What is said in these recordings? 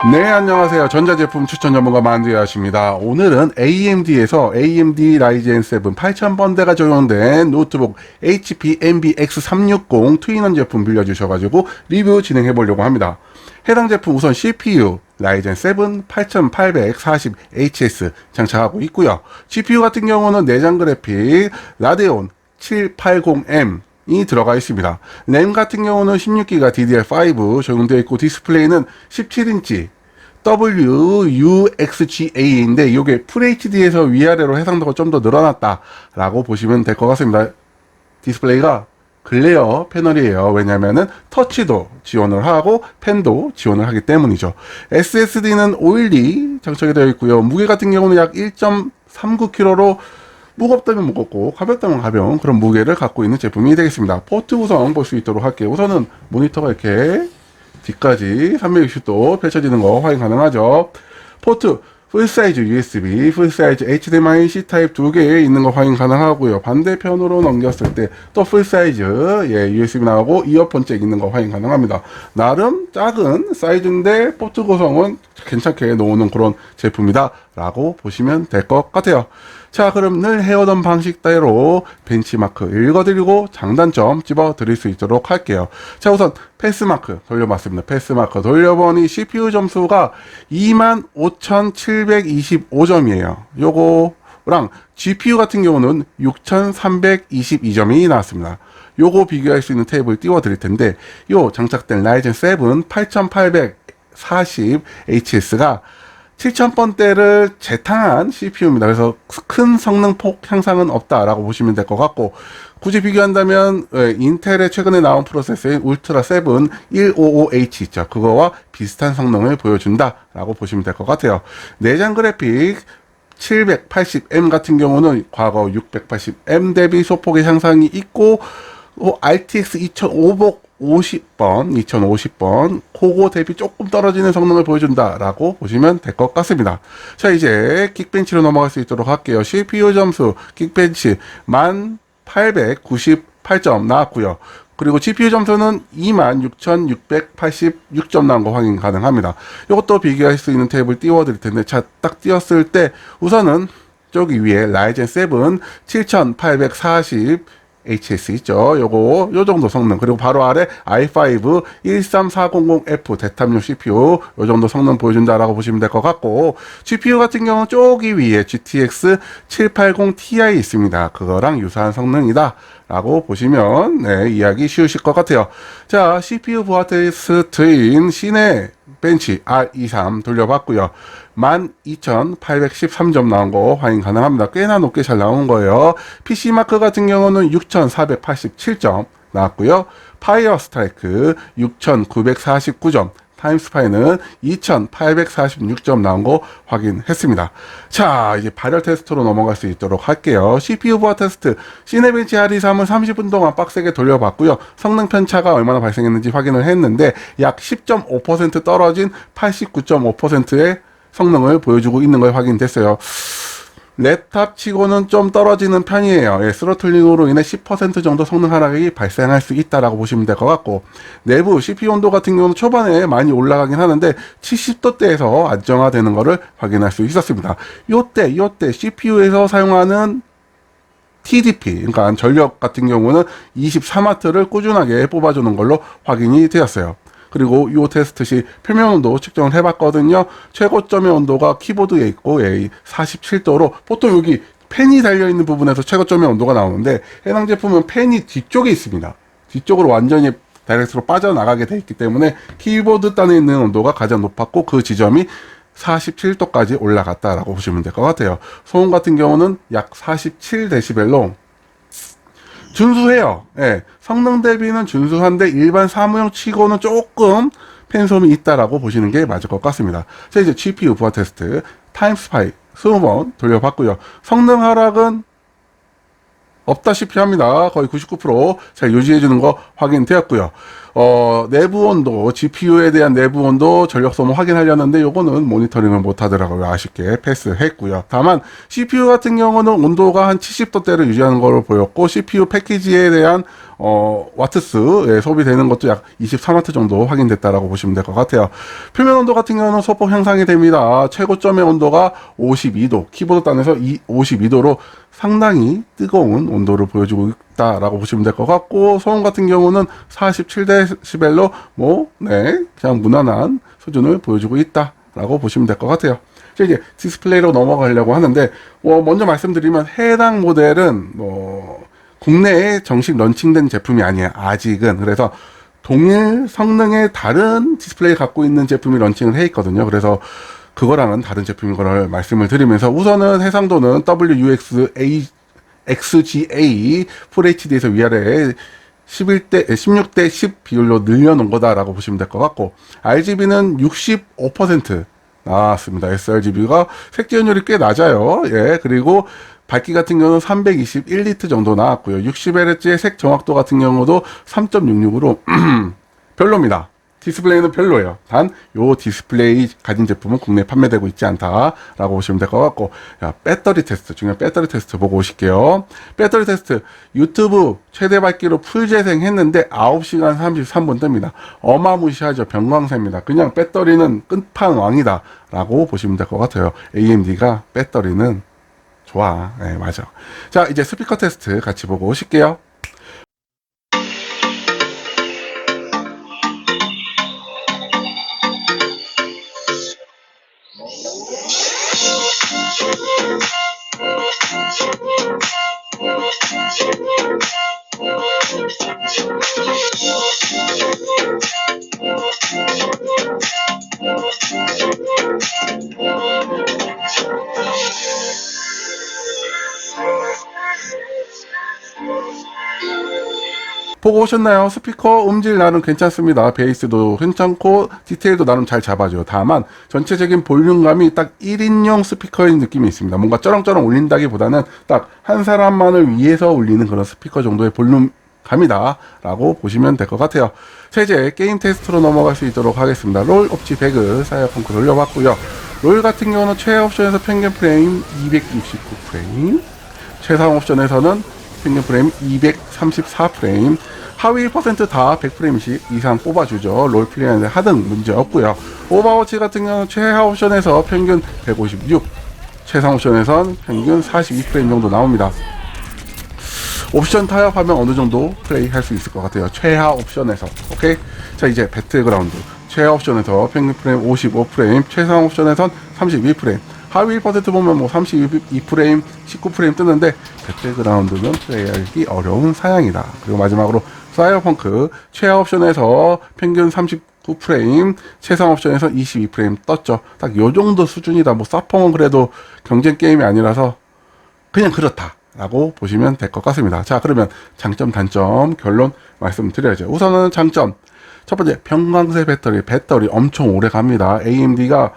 네, 안녕하세요. 전자제품 추천 전문가 만두야십니다. 오늘은 AMD에서 AMD 라이젠 7 8000번대가 적용된 노트북 HP Envy X360 트윈원 제품 빌려주셔가지고 리뷰 진행해 보려고 합니다. 해당 제품 우선 CPU 라이젠 7 8840HS 장착하고 있고요. GPU 같은 경우는 내장 그래픽 라데온 780M 이 들어가 있습니다. 램 같은 경우는 16기가 DDR5 적용되어 있고 디스플레이는 17인치 WUXGA인데 이게 FHD에서 위아래로 해상도가 좀 더 늘어났다 라고 보시면 될 것 같습니다. 디스플레이가 글레어 패널이에요. 왜냐면은 터치도 지원을 하고 펜도 지원을 하기 때문이죠. SSD는 512 장착이 되어 있고요. 무게 같은 경우는 약 1.39kg로 무겁다면 무겁고 가볍다면 가벼운 그런 무게를 갖고 있는 제품이 되겠습니다. 포트 구성 볼 수 있도록 할게요. 우선은 모니터가 이렇게 뒤까지 360도 펼쳐지는 거 확인 가능하죠. 포트 풀사이즈 USB, 풀사이즈 HDMI C타입 두 개 있는 거 확인 가능하고요. 반대편으로 넘겼을 때 또 풀사이즈 USB 나오고 이어폰 잭 있는 거 확인 가능합니다. 나름 작은 사이즈인데 포트 구성은 괜찮게 놓는 그런 제품이다 라고 보시면 될 것 같아요. 자, 그럼 늘 해오던 방식대로 벤치마크 읽어드리고 장단점 집어드릴 수 있도록 할게요. 자, 우선 패스마크 돌려봤습니다. 패스마크 돌려보니 CPU 점수가 25725점이에요. 요거랑 GPU 같은 경우는 6322점이 나왔습니다. 요거 비교할 수 있는 테이블 띄워드릴 텐데, 요 장착된 라이젠 7 8840HS가 7000번대를 재탕한 CPU입니다. 그래서 큰 성능폭 향상은 없다라고 보시면 될 것 같고, 굳이 비교한다면 인텔의 최근에 나온 프로세서인 울트라 7 155H 있죠. 그거와 비슷한 성능을 보여준다라고 보시면 될 것 같아요. 내장 그래픽 780M 같은 경우는 과거 680M 대비 소폭의 향상이 있고, RTX 2050번 그거 대비 조금 떨어지는 성능을 보여준다라고 보시면 될 것 같습니다. 자, 이제 긱벤치로 넘어갈 수 있도록 할게요. CPU 점수 긱벤치 1898점 나왔고요. 그리고 GPU 점수는 26686점 나온 거 확인 가능합니다. 이것도 비교할 수 있는 탭을 띄워드릴 텐데, 자, 딱 띄웠을 때 우선은 저기 위에 라이젠 7 7840 HS 있죠. 요 정도 성능. 그리고 바로 아래 i5 13400F 대탐용 CPU 요 정도 성능 보여준다라고 보시면 될 것 같고, GPU 같은 경우는 저기 위에 GTX 780 Ti 있습니다. 그거랑 유사한 성능이다 라고 보시면 이해하기 쉬우실 것 같아요. 자, CPU 부하 테스트인 시내 벤치 R23 돌려봤고요. 12813점 나온 거 확인 가능합니다. 꽤나 높게 잘 나온 거예요. PC마크 같은 경우는 6487점 나왔고요. 파이어 스트라이크 6949점, 타임스파이는 2846점 나온 거 확인했습니다. 자, 이제 발열 테스트로 넘어갈 수 있도록 할게요. CPU 부하 테스트 시네벤치 R23은 30분 동안 빡세게 돌려봤고요. 성능 편차가 얼마나 발생했는지 확인을 했는데 약 10.5% 떨어진 89.5%의 성능을 보여주고 있는 걸 확인됐어요. 랩탑 치고는 좀 떨어지는 편이에요. 스로틀링으로 인해 10% 정도 성능 하락이 발생할 수 있다라고 보시면 될 것 같고, 내부 CPU 온도 같은 경우는 초반에 많이 올라가긴 하는데 70도대에서 안정화되는 것을 확인할 수 있었습니다. 요때 CPU에서 사용하는 TDP, 그러니까 전력 같은 경우는 24W를 꾸준하게 뽑아주는 걸로 확인이 되었어요. 그리고 이 테스트 시 표면 온도 측정을 해봤거든요. 최고점의 온도가 키보드에 있고 47도로, 보통 여기 팬이 달려있는 부분에서 최고점의 온도가 나오는데 해당 제품은 팬이 뒤쪽에 있습니다. 뒤쪽으로 완전히 다이렉트로 빠져나가게 돼 있기 때문에 키보드 단에 있는 온도가 가장 높았고 그 지점이 47도까지 올라갔다라고 보시면 될 것 같아요. 소음 같은 경우는 약 47dB로 준수해요. 성능 대비는 준수한데 일반 사무용 치고는 조금 팬소음이 있다라고 보시는 게 맞을 것 같습니다. 자, 이제 GPU 부하 테스트 타임스파이 20번 돌려봤고요. 성능 하락은 없다시피 합니다. 거의 99% 잘 유지해주는 거 확인되었고요. 내부 온도, GPU에 대한 내부 온도, 전력 소모 확인하려는데 요거는 모니터링을 못 하더라고요. 아쉽게 패스했고요. 다만 CPU 같은 경우는 온도가 한 70도대를 유지하는 걸로 보였고, CPU 패키지에 대한 와트수에 소비되는 것도 약 23와트 정도 확인됐다라고 보시면 될 것 같아요. 표면 온도 같은 경우는 소폭 향상이 됩니다. 최고점의 온도가 52도, 키보드 단에서 52도로 상당히 뜨거운 온도를 보여주고 있다라고 보시면 될 것 같고, 소음 같은 경우는 47dB로 그냥 무난한 수준을 보여주고 있다라고 보시면 될 것 같아요. 이제 디스플레이로 넘어가려고 하는데, 먼저 말씀드리면 해당 모델은 국내에 정식 런칭된 제품이 아니에요. 아직은. 그래서 동일 성능의 다른 디스플레이 갖고 있는 제품이 런칭을 해 있거든요. 그래서 그거랑은 다른 제품인 걸 말씀을 드리면서, 우선은 해상도는 WUXA FHD에서 위아래 16대 10 비율로 늘려놓은 거다라고 보시면 될 것 같고, RGB는 65% 나왔습니다. sRGB가 색지연율이 꽤 낮아요. 예, 그리고 밝기 같은 경우는 321니트 정도 나왔고요. 60Hz의 색 정확도 같은 경우도 3.66으로 별로입니다. 디스플레이는 별로예요. 단 요 디스플레이 가진 제품은 국내에 판매되고 있지 않다라고 보시면 될 것 같고, 배터리 테스트, 중요한 배터리 테스트 보고 오실게요. 배터리 테스트 유튜브 최대 밝기로 풀 재생했는데 9시간 33분 뜹니다. 어마무시하죠. 병광세입니다. 그냥 배터리는 끝판왕이다 라고 보시면 될 것 같아요. AMD가 배터리는 좋아. 네, 맞아. 자, 이제 스피커 테스트 같이 보고 오실게요. 보고 오셨나요? 스피커 음질 나름 괜찮습니다. 베이스도 괜찮고 디테일도 나름 잘 잡아줘요. 다만 전체적인 볼륨감이 딱 1인용 스피커의 느낌이 있습니다. 뭔가 쩌렁쩌렁 울린다기보다는 딱 한 사람만을 위해서 울리는 그런 스피커 정도의 볼륨감이다 라고 보시면 될 것 같아요. 자, 이제 게임 테스트로 넘어갈 수 있도록 하겠습니다. 롤 옵지 배그 사이버펑크 돌려봤고요. 롤 같은 경우는 최하 옵션에서 평균 프레임 269프레임, 최상 옵션에서는 평균 프레임 234프레임, 하위 1% 다 100프레임씩 이상 뽑아주죠. 롤 플레이하는데 하등 문제 없고요. 오버워치 같은 경우는 최하 옵션에서 평균 156, 최상 옵션에선 평균 42프레임 정도 나옵니다. 옵션 타협하면 어느 정도 플레이 할 수 있을 것 같아요. 최하 옵션에서. 오케이? 자, 이제 배틀그라운드. 최하 옵션에서 평균 프레임 55프레임, 최상 옵션에선 32프레임. 하위 1% 보면 뭐 32프레임, 19프레임 뜨는데 배틀그라운드는 플레이하기 어려운 사양이다. 그리고 마지막으로 사이버펑크 최하 옵션에서 평균 39프레임, 최상 옵션에서 22프레임 떴죠. 딱 요 정도 수준이다. 뭐 사펑은 그래도 경쟁 게임이 아니라서 그냥 그렇다 라고 보시면 될 것 같습니다. 자, 그러면 장점, 단점, 결론 말씀드려야죠. 우선은 장점. 첫 번째, 평광세 배터리 엄청 오래 갑니다. AMD가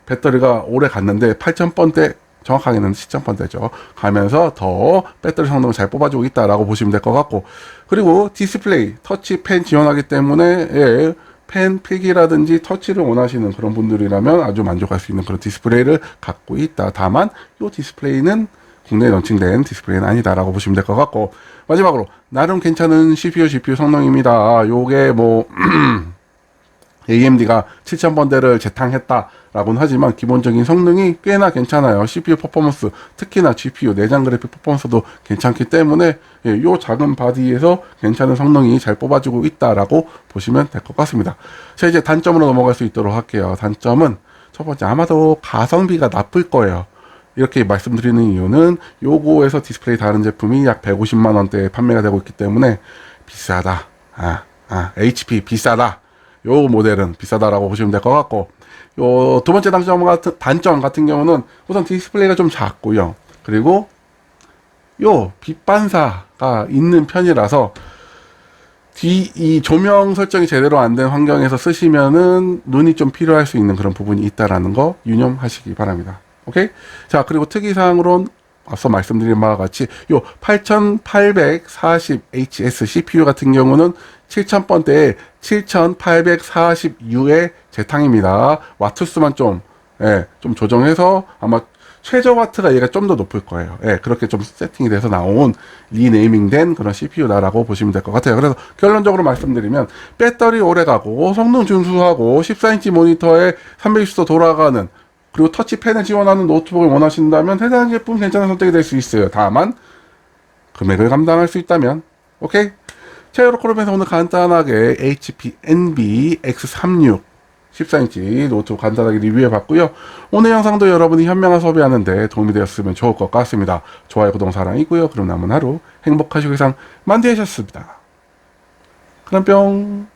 배터리가 오래 갔는데 8000번대, 정확하게는 10000번대죠. 가면서 더 배터리 성능을 잘 뽑아주고 있다라고 보시면 될 것 같고, 그리고 디스플레이, 터치 펜 지원하기 때문에 펜 필기라든지 터치를 원하시는 그런 분들이라면 아주 만족할 수 있는 그런 디스플레이를 갖고 있다. 다만 이 디스플레이는 국내에 런칭된 디스플레이는 아니다라고 보시면 될 것 같고, 마지막으로 나름 괜찮은 CPU, GPU 성능입니다. 요게 뭐 AMD가 7000번대를 재탕했다라고는 하지만 기본적인 성능이 꽤나 괜찮아요. CPU 퍼포먼스, 특히나 GPU, 내장 그래픽 퍼포먼스도 괜찮기 때문에 요 작은 바디에서 괜찮은 성능이 잘 뽑아주고 있다라고 보시면 될 것 같습니다. 자, 이제 단점으로 넘어갈 수 있도록 할게요. 단점은 첫 번째, 아마도 가성비가 나쁠 거예요. 이렇게 말씀드리는 이유는 요거에서 디스플레이 다른 제품이 약 150만원대에 판매가 되고 있기 때문에 비싸다. HP 비싸다. 요 모델은 비싸다라고 보시면 될 것 같고, 요 두 번째 단점 같은 경우는 우선 디스플레이가 좀 작고요. 그리고 요 빛 반사가 있는 편이라서 이 조명 설정이 제대로 안 된 환경에서 쓰시면은 눈이 좀 필요할 수 있는 그런 부분이 있다라는 거 유념하시기 바랍니다. 오케이? 자, 그리고 특이사항으론 앞서 말씀드린 바와 같이 요 8840HS CPU 같은 경우는 7000번대에 7840U의 재탕입니다. 와트수만 좀 조정해서 아마 최저 와트가 얘가 좀 더 높을 거예요. 그렇게 좀 세팅이 돼서 나온 리네이밍된 그런 CPU다라고 보시면 될 것 같아요. 그래서 결론적으로 말씀드리면 배터리 오래가고 성능 준수하고 14인치 모니터에 360도 돌아가는 그리고 터치펜을 지원하는 노트북을 원하신다면 해당 제품 괜찮은 선택이 될 수 있어요. 다만 금액을 감당할 수 있다면 오케이. 자, 이렇게 그러면서 오늘 간단하게 HP Envy X36 14인치 노트북 간단하게 리뷰해 봤고요. 오늘 영상도 여러분이 현명한 소비하는데 도움이 되었으면 좋을 것 같습니다. 좋아요, 구독, 사랑이고요. 그럼 남은 하루 행복하시고 이상 만드셨습니다. 그럼 뿅.